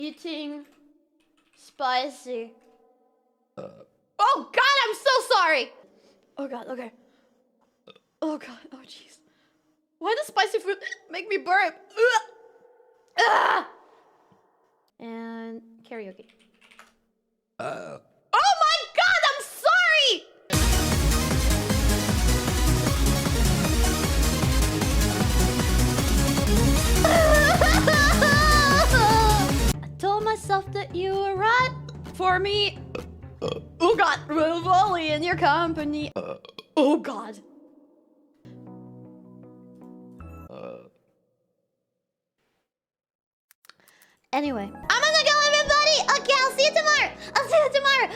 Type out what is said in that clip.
Eating spicy. Oh God, I'm so sorry. Oh God, okay. Oh God, oh jeez. Why does spicy food make me burp? And karaoke. Oh my God, I'm sorry! I told myself that you were right for me. Oh God, we're only in your company. Oh God. Anyway, I'm gonna go, everybody. Okay, I'll see you tomorrow. I'll see you tomorrow.